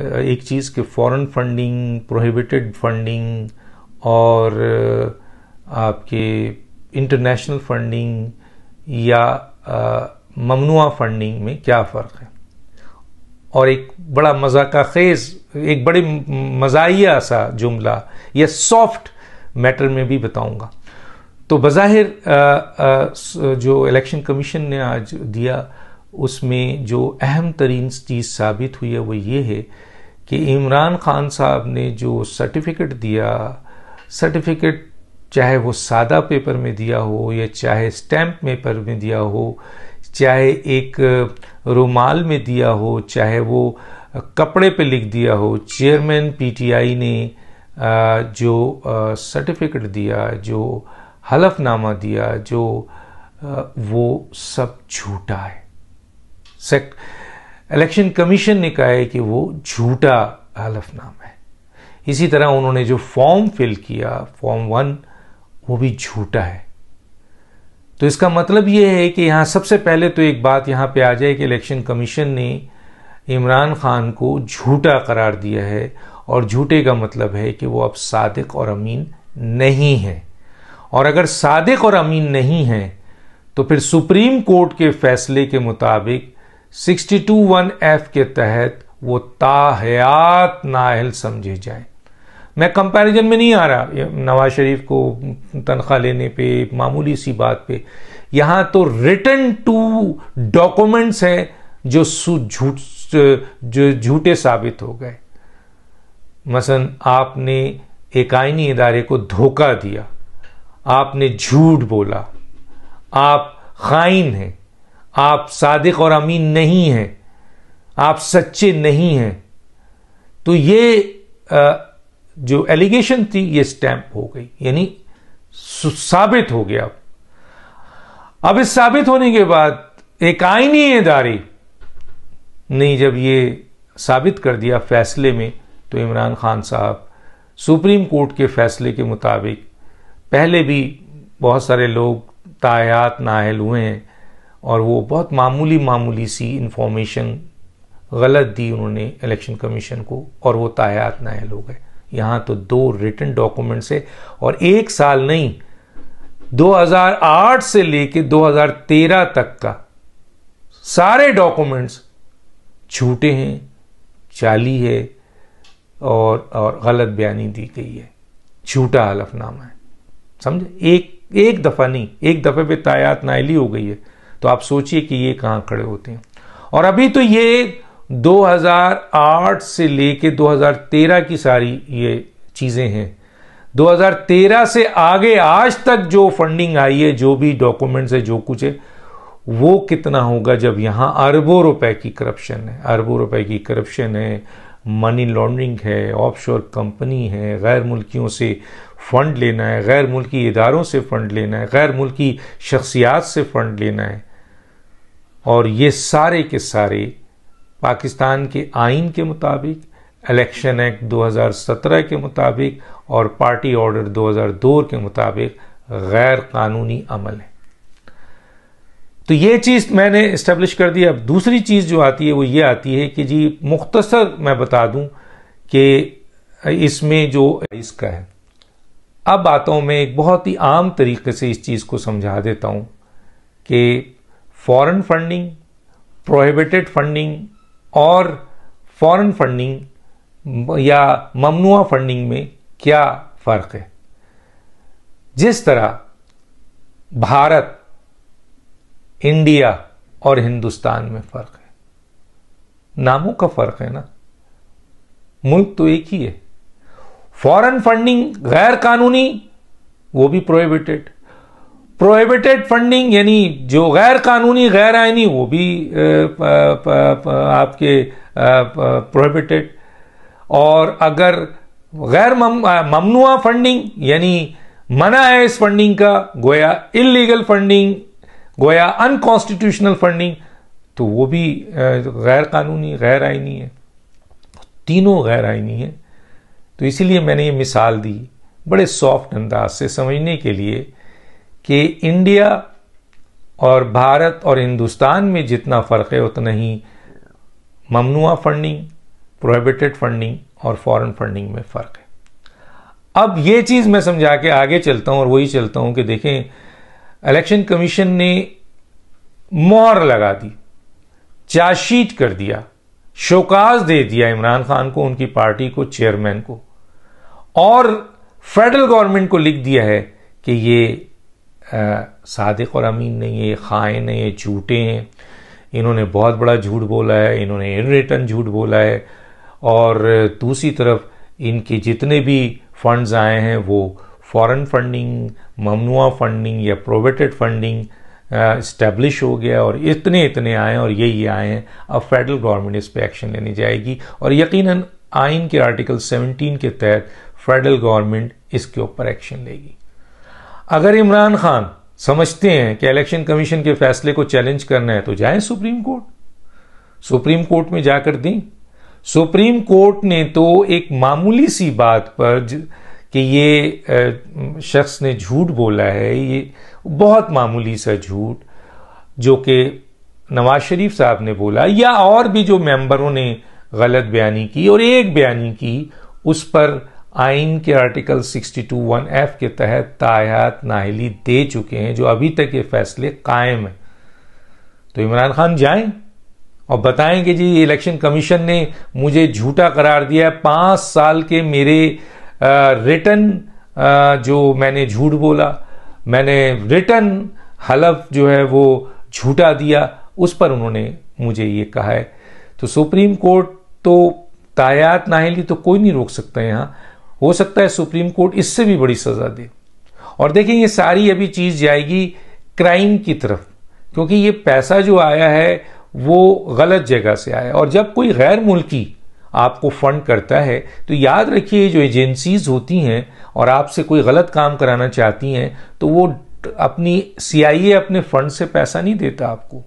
ایک چیز کہ فورن فنڈنگ، پروہیبٹڈ فنڈنگ اور آپ کے انٹرنیشنل فنڈنگ یا ممنوعہ فنڈنگ میں کیا فرق ہے، اور ایک بڑا مذاق خیز، ایک بڑے مزاحیہ سا جملہ یا سافٹ میٹر میں بھی بتاؤں گا۔ تو بظاہر جو الیکشن کمیشن نے آج دیا اس میں جو اہم ترین چیز ثابت ہوئی ہے وہ یہ ہے کہ عمران خان صاحب نے جو سرٹیفکیٹ دیا، سرٹیفکیٹ چاہے وہ سادہ پیپر میں دیا ہو یا چاہے اسٹیمپ پیپر میں دیا ہو، چاہے ایک رومال میں دیا ہو، چاہے وہ کپڑے پہ لکھ دیا ہو، چیئرمین پی ٹی آئی نے جو سرٹیفکیٹ دیا، جو حلف نامہ دیا، جو وہ سب جھوٹا ہے۔ الیکشن کمیشن نے کہا ہے کہ وہ جھوٹا حلف نامہ ہے۔ اسی طرح انہوں نے جو فارم فل کیا، فارم 1، وہ بھی جھوٹا ہے۔ تو اس کا مطلب یہ ہے کہ یہاں سب سے پہلے تو ایک بات یہاں پہ آ جائے کہ الیکشن کمیشن نے عمران خان کو جھوٹا قرار دیا ہے، اور جھوٹے کا مطلب ہے کہ وہ اب صادق اور امین نہیں ہے۔ اور اگر صادق اور امین نہیں ہیں تو پھر سپریم کورٹ کے فیصلے کے مطابق 62(1)(f) کے تحت وہ تاحیات نااہل سمجھے جائیں۔ میں کمپیریزن میں نہیں آ رہا نواز شریف کو تنخواہ لینے پہ، معمولی سی بات پہ، یہاں تو ریٹن 2 ڈاکومنٹس ہیں جو جھوٹے ثابت ہو گئے۔ مثلا آپ نے ایک آئینی ادارے کو دھوکہ دیا، آپ نے جھوٹ بولا، آپ خائن ہیں، آپ صادق اور امین نہیں ہیں، آپ سچے نہیں ہیں۔ تو یہ جو ایلیگیشن تھی یہ سٹیمپ ہو گئی، یعنی ثابت ہو گیا۔ اب اس ثابت ہونے کے بعد ایک آئینی ادارے نے جب یہ ثابت کر دیا فیصلے میں، تو عمران خان صاحب سپریم کورٹ کے فیصلے کے مطابق، پہلے بھی بہت سارے لوگ تاحیات نااہل ہوئے ہیں اور وہ بہت معمولی سی انفارمیشن غلط دی انہوں نے الیکشن کمیشن کو، اور وہ تاحیات نااہل ہو گئے۔ یہاں تو 2 ریٹن ڈاکومنٹس ہے، اور 1 سال نہیں، 2008 سے لے کے 2013 تک کا سارے ڈاکومنٹس جھوٹے ہیں، جعلی ہے، اور غلط بیانی دی گئی ہے، جھوٹا حلف نامہ ہے۔ سمجھے؟ ایک دفعہ نہیں، ایک دفعہ پہ تاحیات نااہلی ہو گئی ہے، تو آپ سوچئے کہ یہ کہاں کھڑے ہوتے ہیں۔ اور ابھی تو یہ 2008 سے لے کے 2013 کی ساری یہ چیزیں ہیں۔ 2013 سے آگے آج تک جو فنڈنگ آئی ہے، جو بھی ڈاکومنٹس ہے، جو کچھ ہے، وہ کتنا ہوگا جب یہاں اربوں روپے کی کرپشن ہے، اربوں روپے کی کرپشن ہے، منی لانڈرنگ ہے، آف شور کمپنی ہے، غیر ملکیوں سے فنڈ لینا ہے، غیر ملکی اداروں سے فنڈ لینا ہے، غیر ملکی شخصیات سے فنڈ لینا ہے، اور یہ سارے کے سارے پاکستان کے آئین کے مطابق، الیکشن ایکٹ 2017 کے مطابق اور پارٹی آرڈر 2002 کے مطابق غیر قانونی عمل ہے۔ تو یہ چیز میں نے اسٹیبلش کر دی۔ اب دوسری چیز جو آتی ہے وہ یہ آتی ہے کہ جی مختصر میں بتا دوں کہ اس میں جو اس کا ہے، اب آتا ہوں میں ایک بہت ہی عام طریقے سے اس چیز کو سمجھا دیتا ہوں کہ فورن فنڈنگ، پروہیبٹڈ فنڈنگ اور فورن فنڈنگ یا ممنوعہ فنڈنگ میں کیا فرق ہے۔ جس طرح بھارت، انڈیا اور ہندوستان میں فرق ہے، ناموں کا فرق ہے نا، ملک تو ایک ہی ہے۔ فورن فنڈنگ غیر قانونی، وہ بھی پروہیبٹڈ۔ پروہیبٹڈ فنڈنگ یعنی جو غیر قانونی، غیر آئینی، وہ بھی آپ کے پروہیبٹڈ۔ اور اگر غیر ممنوعہ فنڈنگ یعنی منع ہے اس فنڈنگ کا، گویا انلیگل فنڈنگ، گویا انکانسٹیٹیوشنل فنڈنگ، تو وہ بھی غیر قانونی، غیر آئینی ہے، تینوں غیر آئینی ہیں۔ تو اسی لیے میں نے یہ مثال دی بڑے سافٹ انداز سے سمجھنے کے لیے کہ انڈیا اور بھارت اور ہندوستان میں جتنا فرق ہے اتنا ہی ممنوعہ فنڈنگ پروہیبٹڈ فنڈنگ اور فورن فنڈنگ میں فرق ہے. اب یہ چیز میں سمجھا کے آگے چلتا ہوں اور وہی چلتا ہوں کہ دیکھیں الیکشن کمیشن نے مہر لگا دی, چارج شیٹ کر دیا, شوکاز دے دیا عمران خان کو, ان کی پارٹی کو, چیئرمین کو, اور فیڈرل گورنمنٹ کو لکھ دیا ہے کہ یہ صادق اور امین نہیں ہے, یہ خائن ہیں, یہ جھوٹے ہیں, انہوں نے بہت بڑا جھوٹ بولا ہے, انہوں نے ان ریٹرن جھوٹ بولا ہے, اور دوسری طرف ان کے جتنے بھی فنڈز آئے ہیں وہ فورن فنڈنگ, ممنوعہ فنڈنگ یا پروہیبٹڈ فنڈنگ اسٹیبلش ہو گیا, اور اتنے آئے ہیں اور یہ آئے ہیں. اب فیڈرل گورنمنٹ اس پہ ایکشن لینے جائے گی, اور یقیناً آئین کے آرٹیکل 17 کے تحت فیڈرل گورنمنٹ اس کے اوپر ایکشن لے گی. اگر عمران خان سمجھتے ہیں کہ الیکشن کمیشن کے فیصلے کو چیلنج کرنا ہے تو جائیں سپریم کورٹ, سپریم کورٹ میں جا کر دیں. سپریم کورٹ نے تو ایک معمولی سی بات پر کہ یہ شخص نے جھوٹ بولا ہے, یہ بہت معمولی سا جھوٹ جو کہ نواز شریف صاحب نے بولا یا اور بھی جو ممبروں نے غلط بیانی کی اور ایک بیانی کی, اس پر آئین کے آرٹیکل 62(1)(f) کے تحت تاحیات نااہلی دے چکے ہیں, جو ابھی تک یہ فیصلے قائم ہیں. تو عمران خان جائیں اور بتائیں کہ جی الیکشن کمیشن نے مجھے جھوٹا قرار دیا ہے, 5 سال کے میرے ریٹن جو میں نے جھوٹ بولا, میں نے ریٹن حلف جو ہے وہ جھوٹا دیا, اس پر انہوں نے مجھے یہ کہا ہے. تو سپریم کورٹ تو تاحیات نااہلی تو کوئی نہیں روک سکتا یہاں, ہو سکتا ہے سپریم کورٹ اس سے بھی بڑی سزا دے. اور دیکھیں یہ ساری ابھی چیز جائے گی کرائم کی طرف, کیونکہ یہ پیسہ جو آیا ہے وہ غلط جگہ سے آیا, اور جب کوئی غیر ملکی آپ کو فنڈ کرتا ہے تو یاد رکھیے جو ایجنسیز ہوتی ہیں اور آپ سے کوئی غلط کام کرانا چاہتی ہیں تو وہ اپنی CIA اپنے فنڈ سے پیسہ نہیں دیتا آپ کو,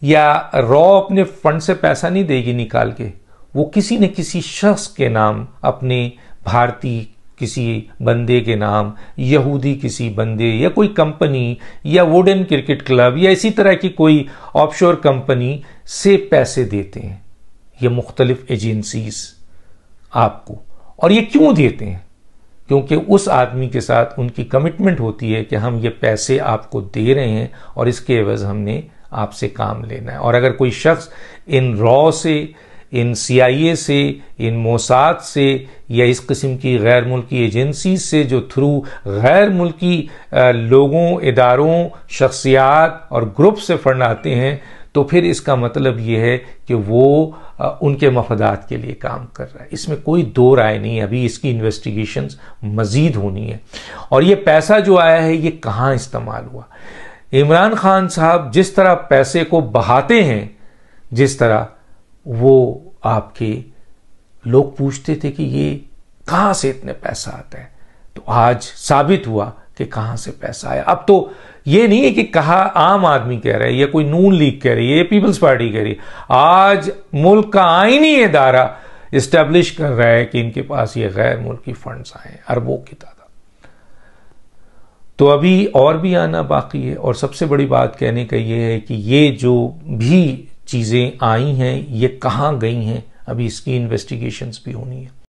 یا را اپنے فنڈ سے پیسہ نہیں دے گی نکال کے, وہ کسی نہ کسی شخص کے نام, اپنے بھارتی کسی بندے کے نام, یہودی کسی بندے, یا کوئی کمپنی یا ووڈن کرکٹ کلب یا اسی طرح کی کوئی آف شور کمپنی سے پیسے دیتے ہیں یہ مختلف ایجنسیز آپ کو. اور یہ کیوں دیتے ہیں؟ کیونکہ اس آدمی کے ساتھ ان کی کمٹمنٹ ہوتی ہے کہ ہم یہ پیسے آپ کو دے رہے ہیں اور اس کے عوض ہم نے آپ سے کام لینا ہے. اور اگر کوئی شخص ان را سے, ان CIA سے, ان موساد سے یا اس قسم کی غیر ملکی ایجنسیز سے جو تھرو غیر ملکی لوگوں, اداروں, شخصیات اور گروپ سے فنڈ آتے ہیں, تو پھر اس کا مطلب یہ ہے کہ وہ ان کے مفادات کے لیے کام کر رہا ہے. اس میں کوئی دو رائے نہیں, ابھی اس کی انویسٹیگیشنز مزید ہونی ہے. اور یہ پیسہ جو آیا ہے یہ کہاں استعمال ہوا؟ عمران خان صاحب جس طرح پیسے کو بہاتے ہیں, جس طرح وہ آپ کے لوگ پوچھتے تھے کہ یہ کہاں سے اتنے پیسہ آتا ہے, تو آج ثابت ہوا کہ کہاں سے پیسہ آیا. اب تو یہ نہیں ہے کہ کہا عام آدمی کہہ رہا ہے یا کوئی نون لیگ کہہ رہی ہے یا پیپلز پارٹی کہہ رہی ہے, آج ملک کا آئینی ادارہ اسٹیبلش کر رہا ہے کہ ان کے پاس یہ غیر ملکی فنڈز آئے ہیں, اربوں کی تعداد. تو ابھی اور بھی آنا باقی ہے. اور سب سے بڑی بات کہنے کا یہ ہے کہ یہ جو بھی چیزیں آئی ہیں یہ کہاں گئی ہیں, ابھی اس کی انویسٹیگیشنز بھی ہونی ہے.